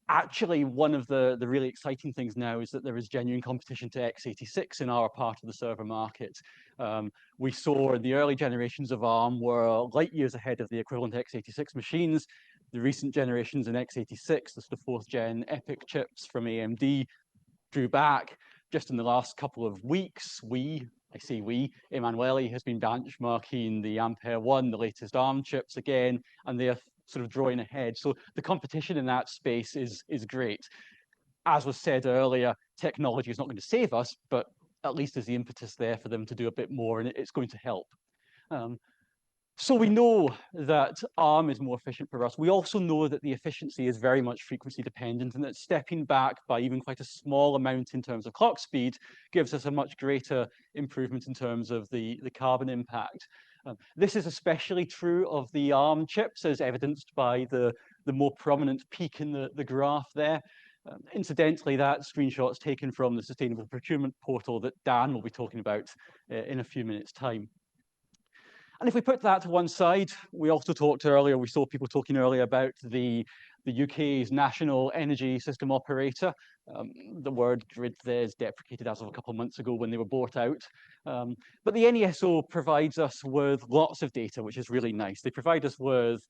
Actually, one of the really exciting things now is that there is genuine competition to x86 in our part of the server market. We saw the early generations of ARM were light years ahead of the equivalent x86 machines. The recent generations in x86, the sort of 4th gen EPYC chips from AMD, drew back. Just in the last couple of weeks, Emmanuel has been benchmarking the Ampere 1, the latest ARM chips again, and they are sort of drawing ahead. So the competition in that space is great. As was said earlier, technology is not going to save us, but at least there's the impetus there for them to do a bit more, and it's going to help. So we know that ARM is more efficient for us. We also know that the efficiency is very much frequency dependent, and that stepping back by even quite a small amount in terms of clock speed gives us a much greater improvement in terms of the carbon impact. This is especially true of the ARM chips, as evidenced by the more prominent peak in the graph there. Incidentally, that screenshot's taken from the Sustainable Procurement Portal that Dan will be talking about in a few minutes' time. And if we put that to one side, we also talked earlier, we saw people talking earlier about the UK's National Energy System Operator. The word grid there is deprecated as of a couple of months ago when they were bought out. But the NESO provides us with lots of data, which is really nice. They provide us with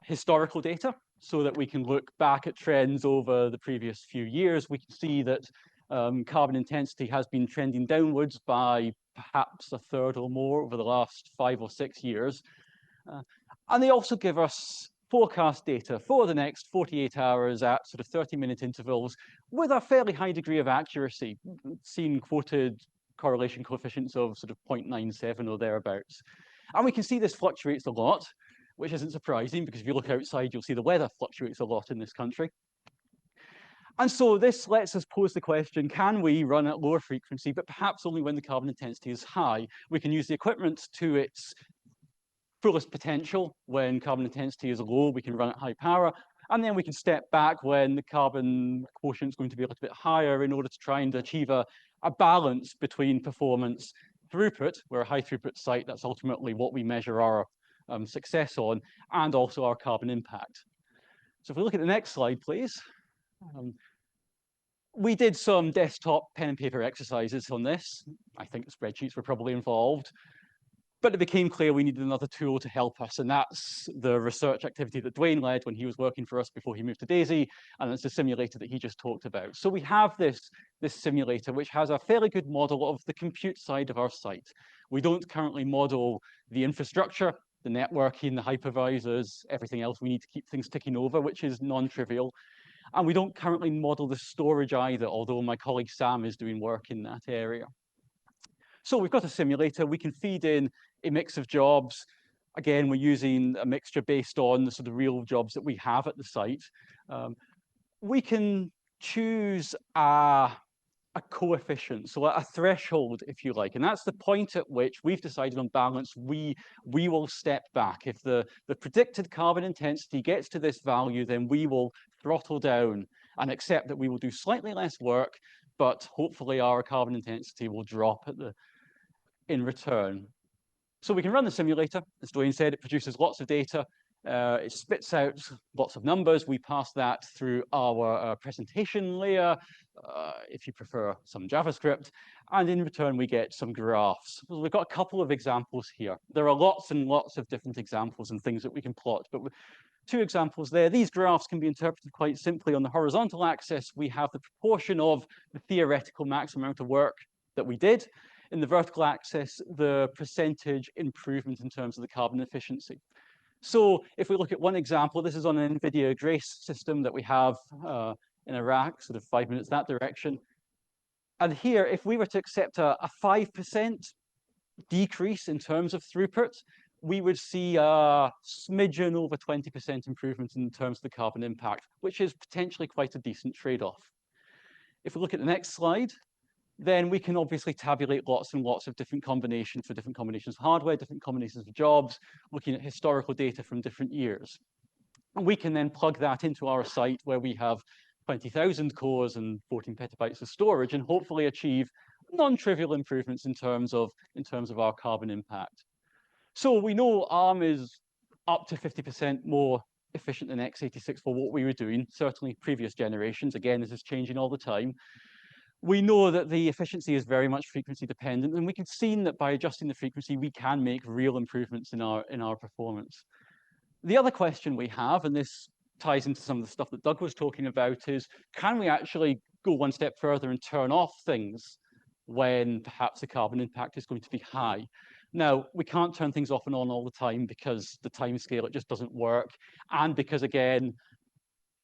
historical data so that we can look back at trends over the previous few years. We can see that carbon intensity has been trending downwards by perhaps a third or more over the last 5 or 6 years. And they also give us forecast data for the next 48 hours at sort of 30-minute intervals with a fairly high degree of accuracy, seen quoted correlation coefficients of sort of 0.97 or thereabouts. And we can see this fluctuates a lot. which isn't surprising because if you look outside, you'll see the weather fluctuates a lot in this country. And so this lets us pose the question, can we run at lower frequency, but perhaps only when the carbon intensity is high? We can use the equipment to its fullest potential. When carbon intensity is low, we can run at high power. And then we can step back when the carbon quotient is going to be a little bit higher in order to try and achieve a balance between performance, throughput. We're a high throughput site. That's ultimately what we measure our success on, and also our carbon impact. So if we look at the next slide, please. We did some desktop pen and paper exercises on this. I think the spreadsheets were probably involved. But it became clear we needed another tool to help us, and that's the research activity that Dwayne led when he was working for us before he moved to DAISY, and it's the simulator that he just talked about. So we have this simulator, which has a fairly good model of the compute side of our site. We don't currently model the infrastructure, the networking, the hypervisors, everything else we need to keep things ticking over, which is non-trivial. And we don't currently model the storage either, although my colleague Sam is doing work in that area. So we've got a simulator. We can feed in a mix of jobs. Again, we're using a mixture based on the sort of real jobs that we have at the site. We can choose a coefficient, so a threshold, if you like, and that's the point at which we've decided on balance, we will step back. If the predicted carbon intensity gets to this value, then we will throttle down and accept that we will do slightly less work, but hopefully our carbon intensity will drop in return. So we can run the simulator. As Dwayne said, it produces lots of data. It spits out lots of numbers. We pass that through our presentation layer, if you prefer some JavaScript, and in return we get some graphs. So we've got a couple of examples here. There are lots and lots of different examples and things that we can plot, but with two examples there. These graphs can be interpreted quite simply. On the horizontal axis, we have the proportion of the theoretical maximum amount of work that we did. In the vertical axis, the percentage improvement in terms of the carbon efficiency. So if we look at one example, this is on an NVIDIA Grace system that we have in Iraq, sort of 5 minutes that direction. And here, if we were to accept a 5% decrease in terms of throughput, we would see a smidgen over 20% improvement in terms of the carbon impact, which is potentially quite a decent trade-off. If we look at the next slide, then we can obviously tabulate lots and lots of different combinations for different combinations of hardware, different combinations of jobs, looking at historical data from different years. And we can then plug that into our site where we have 20,000 cores and 14 petabytes of storage, and hopefully achieve non-trivial improvements in terms of our carbon impact. So we know ARM is up to 50% more efficient than x86 for what we were doing, certainly previous generations. Again, this is changing all the time. We know that the efficiency is very much frequency dependent, and we can see that by adjusting the frequency, we can make real improvements in our performance. The other question we have, and this ties into some of the stuff that Doug was talking about, is can we actually go one step further and turn off things when perhaps the carbon impact is going to be high? Now, we can't turn things off and on all the time because the time scale, it just doesn't work. And because, again,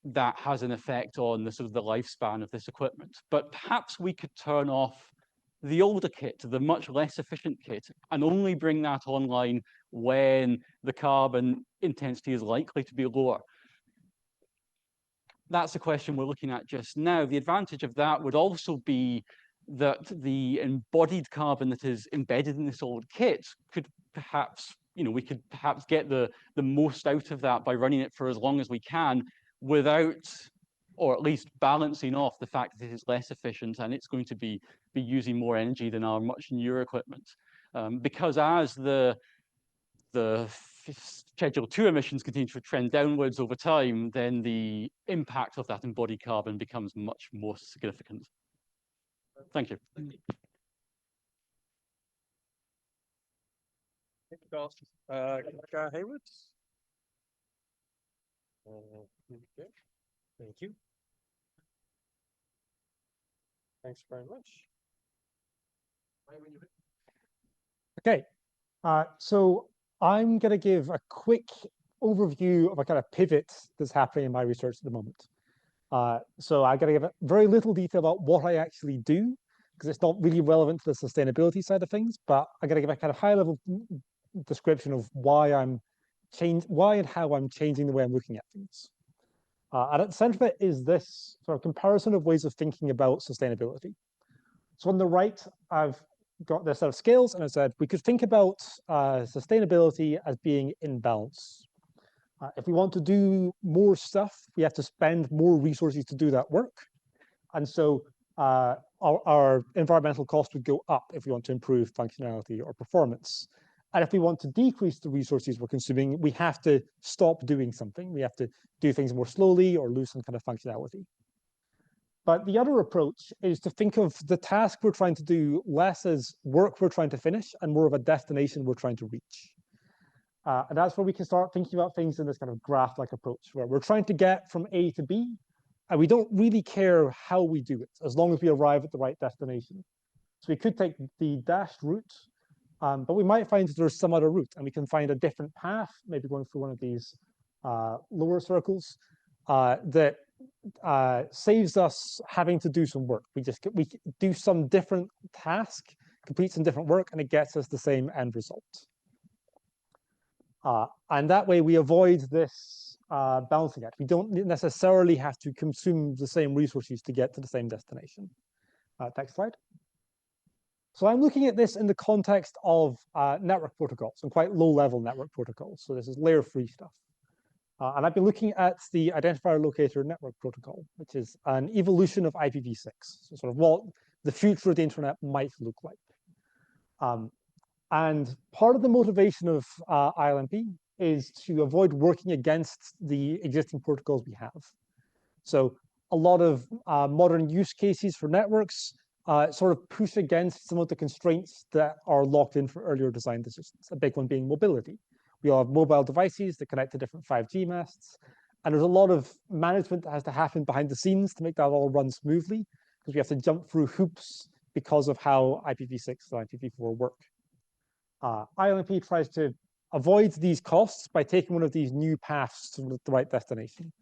that has an effect on the sort of the lifespan of this equipment. But perhaps we could turn off the older kit, the much less efficient kit, and only bring that online when the carbon intensity is likely to be lower. That's the question we're looking at just now. The advantage of that would also be that the embodied carbon that is embedded in this old kit could perhaps, we could perhaps get the most out of that by running it for as long as we can without, or at least balancing off the fact that it is less efficient and it's going to be using more energy than our much newer equipment. Because as the Schedule 2 emissions continue to trend downwards over time, then the impact of that embodied carbon becomes much more significant. Thank you. Thank you, Hayward. Thank you. Thanks very much. Okay, so I'm going to give a quick overview of a kind of pivot that's happening in my research at the moment. So I'm going to give very little detail about what I actually do, because it's not really relevant to the sustainability side of things, but I'm going to give a kind of high-level description of why I'm why and how I'm changing the way I'm looking at things. And at the center of it is this sort of comparison of ways of thinking about sustainability. So on the right, I've got this set of scales, and I said we could think about sustainability as being in balance. If we want to do more stuff, we have to spend more resources to do that work. And so our environmental cost would go up if we want to improve functionality or performance. And if we want to decrease the resources we're consuming, we have to stop doing something. We have to do things more slowly or lose some kind of functionality. But the other approach is to think of the task we're trying to do less as work we're trying to finish and more of a destination we're trying to reach. And that's where we can start thinking about things in this kind of graph-like approach, where we're trying to get from A to B, and we don't really care how we do it, as long as we arrive at the right destination. So we could take the dashed route, but we might find that there's some other route, and we can find a different path, maybe going through one of these lower circles, that saves us having to do some work. We do some different task, complete some different work, and it gets us the same end result. And that way we avoid this balancing act. We don't necessarily have to consume the same resources to get to the same destination. Next slide. So I'm looking at this in the context of network protocols and quite low-level network protocols. So this is layer-free stuff. And I've been looking at the identifier locator network protocol, which is an evolution of IPv6, so sort of what the future of the internet might look like. And part of the motivation of ILMP is to avoid working against the existing protocols we have. So a lot of modern use cases for networks sort of push against some of the constraints that are locked in for earlier design decisions, a big one being mobility. We all have mobile devices that connect to different 5G masts, and there's a lot of management that has to happen behind the scenes to make that all run smoothly, because we have to jump through hoops because of how IPv6 and IPv4 work. ILMP tries to avoid these costs by taking one of these new paths to the right destination.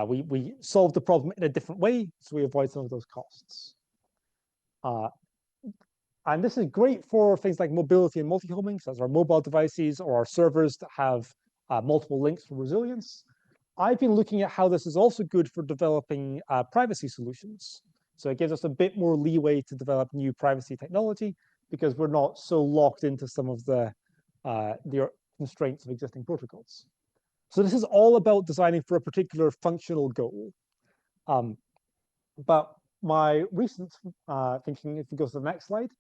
We solve the problem in a different way, so we avoid some of those costs. And this is great for things like mobility and multi-homing, so as our mobile devices or our servers that have multiple links for resilience. I've been looking at how this is also good for developing privacy solutions. So it gives us a bit more leeway to develop new privacy technology because we're not so locked into some of the constraints of existing protocols. So this is all about designing for a particular functional goal. But my recent thinking, if we go to the next slide,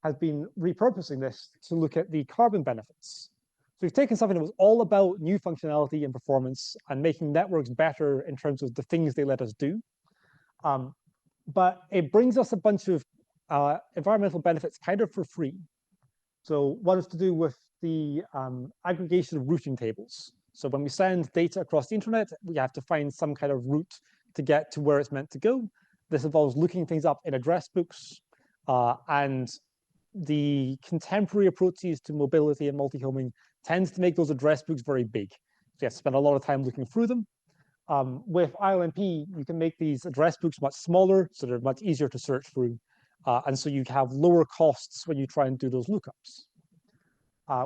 has been repurposing this to look at the carbon benefits. So we've taken something that was all about new functionality and performance and making networks better in terms of the things they let us do. But it brings us a bunch of environmental benefits kind of for free. So one is to do with the aggregation of routing tables. So when we send data across the internet, we have to find some kind of route to get to where it's meant to go. This involves looking things up in address books, and the contemporary approaches to mobility and multi-homing tends to make those address books very big. So you have to spend a lot of time looking through them. With ILMP, you can make these address books much smaller, so they're much easier to search through. And so you have lower costs when you try and do those lookups.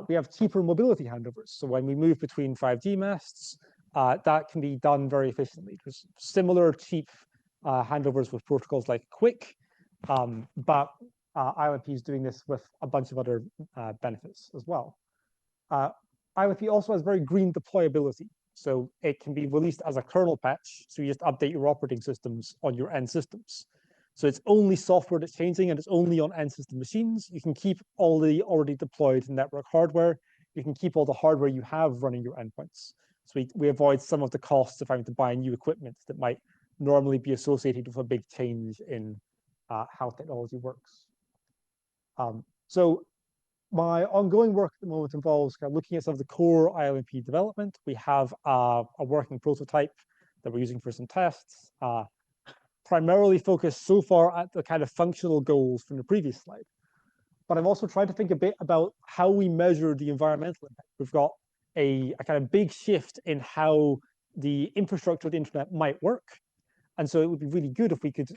We have cheaper mobility handovers. So when we move between 5G masts, that can be done very efficiently. There's similar cheap handovers with protocols like Quick, but ILMP is doing this with a bunch of other benefits as well. ILMP also has very green deployability. So it can be released as a kernel patch. So you just update your operating systems on your end systems. So it's only software that's changing and it's only on end system machines. You can keep all the already deployed network hardware. You can keep all the hardware you have running your endpoints. So we avoid some of the costs of having to buy new equipment that might normally be associated with a big change in how technology works. So my ongoing work at the moment involves kind of looking at some of the core ILMP development. We have a working prototype that we're using for some tests, primarily focused so far at the kind of functional goals from the previous slide. But I've also tried to think a bit about how we measure the environmental impact. We've got a kind of big shift in how the infrastructure of the internet might work. And so it would be really good if we could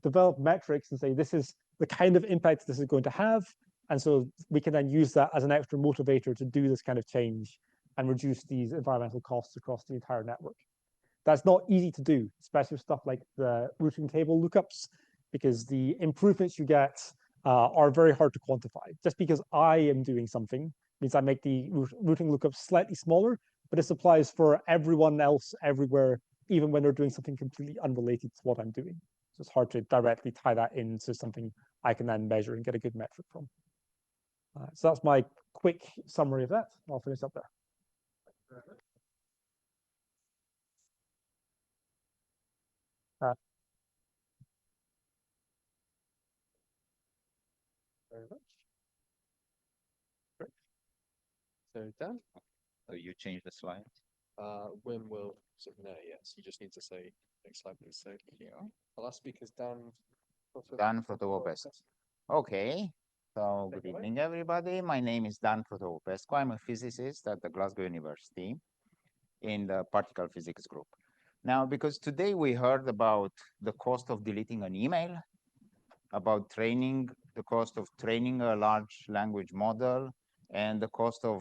develop metrics and say, this is the kind of impact this is going to have. And so we can then use that as an extra motivator to do this kind of change and reduce these environmental costs across the entire network. That's not easy to do, especially with stuff like the routing table lookups, because the improvements you get are very hard to quantify. Just because I am doing something means I make the routing lookups slightly smaller, but this applies for everyone else everywhere, even when they're doing something completely unrelated to what I'm doing. So it's hard to directly tie that into something I can then measure and get a good metric from. So that's my quick summary of that. I'll finish up there. Very much. Great. So Dan, So you change the slide. Wim will no, yes. You just need to say next slide, please. So Yeah. the last speaker is Dan. Dan Protopopescu. Okay. So good evening, everybody. My name is Dan Protopopescu. I'm a physicist at the Glasgow University in the particle physics group. Now, because today we heard about the cost of deleting an email, about the cost of training a large language model, and the cost of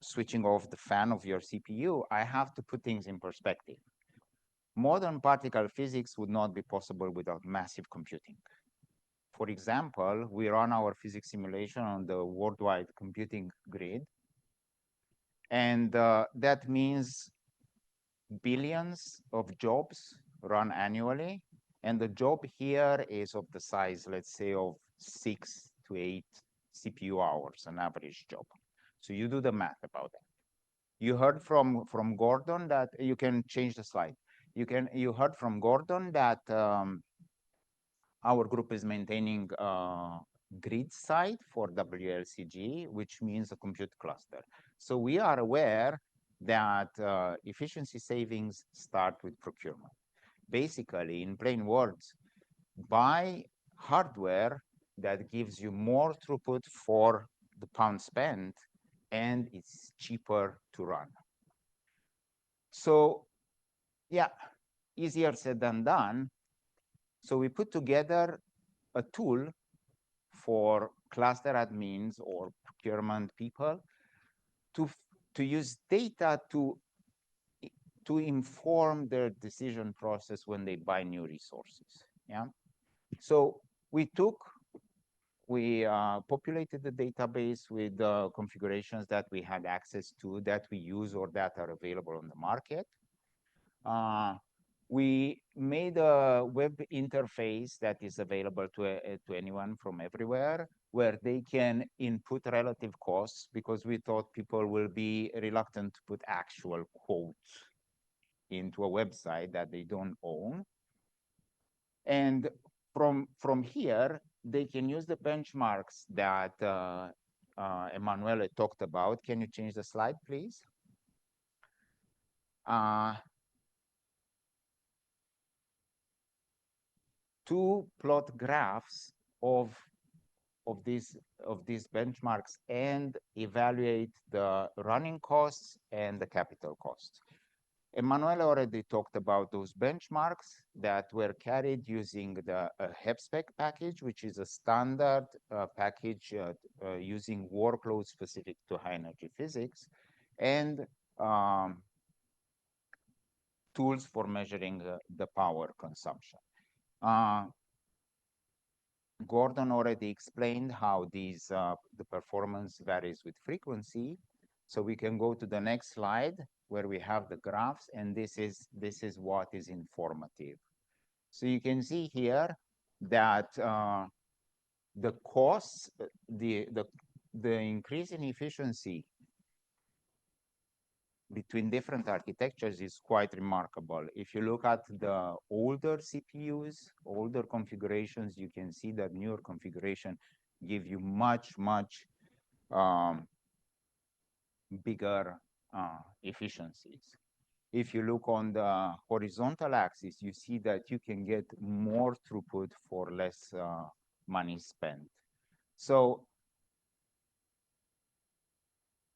switching off the fan of your CPU, I have to put things in perspective. Modern particle physics would not be possible without massive computing. For example, we run our physics simulation on the worldwide computing grid. And that means billions of jobs run annually. And the job here is of the size, let's say, of 6 to 8 CPU hours, an average job. So you do the math about that. You heard from Gordon that you can change the slide. You heard from Gordon that our group is maintaining a grid site for WLCG, which means a compute cluster. So we are aware that efficiency savings start with procurement. Basically, in plain words, buy hardware that gives you more throughput for the pound spent, and it's cheaper to run. So yeah, easier said than done. So we put together a tool for cluster admins or procurement people to use data to inform their decision process when they buy new resources. Yeah. So we populated the database with configurations that we had access to, that we use or that are available on the market. We made a web interface that is available to anyone from everywhere, where they can input relative costs, because we thought people will be reluctant to put actual quotes into a website that they don't own. And from here, they can use the benchmarks that Emanuele talked about. Can you change the slide, please? To plot graphs of these benchmarks and evaluate the running costs and the capital costs. Emanuele already talked about those benchmarks that were carried using the HEPSpec package, which is a standard package using workloads specific to high energy physics, and tools for measuring the power consumption. Gordon already explained how the performance varies with frequency. So we can go to the next slide where we have the graphs, and this is what is informative. So you can see here that the costs, the increase in efficiency between different architectures is quite remarkable. If you look at the older CPUs, older configurations, you can see that newer configuration give you much bigger efficiencies. If you look on the horizontal axis, you see that you can get more throughput for less money spent. So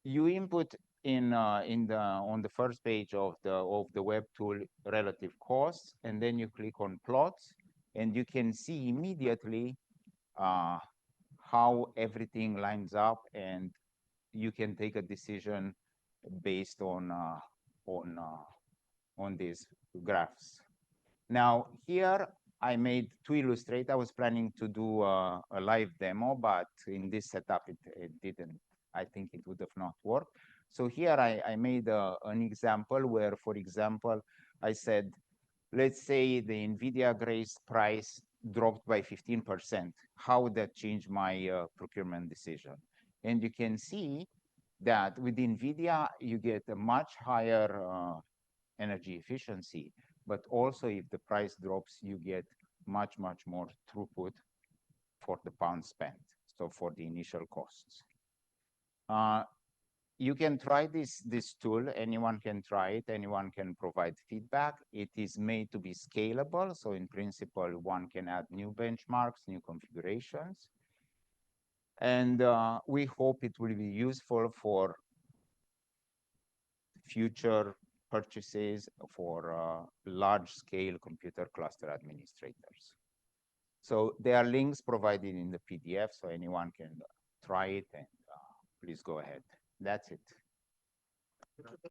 you input on the first page of the web tool relative costs, and then you click on plots, and you can see immediately how everything lines up, and you can take a decision based on these graphs. Now here I made to illustrate. I was planning to do a live demo, but in this setup it didn't. I think it would have not worked. So here I made an example where, for example, I said, let's say the NVIDIA Grace price dropped by 15%. How would that change my procurement decision? And you can see that with NVIDIA, you get a much higher energy efficiency, but also if the price drops, you get much more throughput for the pound spent, so for the initial costs. You can try this tool. Anyone can try it. Anyone can provide feedback. It is made to be scalable. So in principle, one can add new benchmarks, new configurations. And we hope it will be useful for future purchases for large-scale computer cluster administrators. So there are links provided in the PDF, so anyone can try it, and please go ahead. That's it.